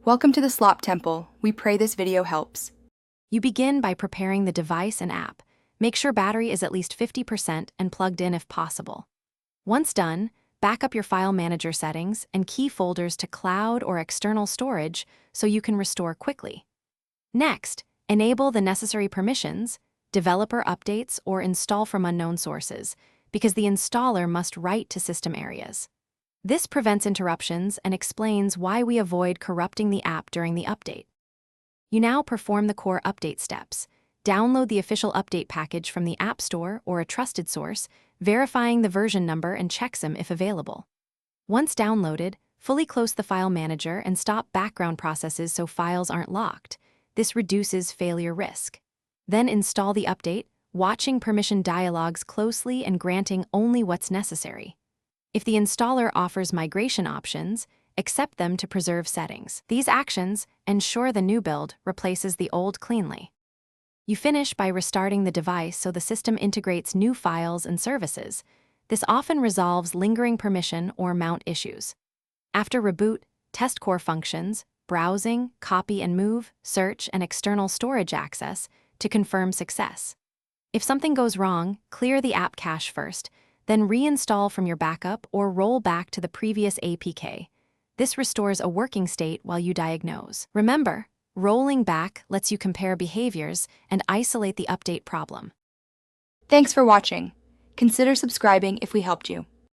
Welcome to the Slop Temple. We pray this video helps. You begin by preparing the device and app. Make sure battery is at least 50% and plugged in if possible. Once done, back up your file manager settings and key folders to cloud or external storage so you can restore quickly. Next, enable the necessary permissions, developer updates, or install from unknown sources, because the installer must write to system areas. This prevents interruptions and explains why we avoid corrupting the app during the update. You now perform the core update steps. Download the official update package from the App Store or a trusted source, verifying the version number and checksum if available. Once downloaded, fully close the file manager and stop background processes so files aren't locked. This reduces failure risk. Then install the update, watching permission dialogues closely and granting only what's necessary. If the installer offers migration options, accept them to preserve settings. These actions ensure the new build replaces the old cleanly. You finish by restarting the device so the system integrates new files and services. This often resolves lingering permission or mount issues. After reboot, test core functions, browsing, copy and move, search, and external storage access to confirm success. If something goes wrong, clear the app cache first, then reinstall from your backup or roll back to the previous APK. This restores a working state while you diagnose. Remember, rolling back lets you compare behaviors and isolate the update problem. Thanks for watching. Consider subscribing if we helped you.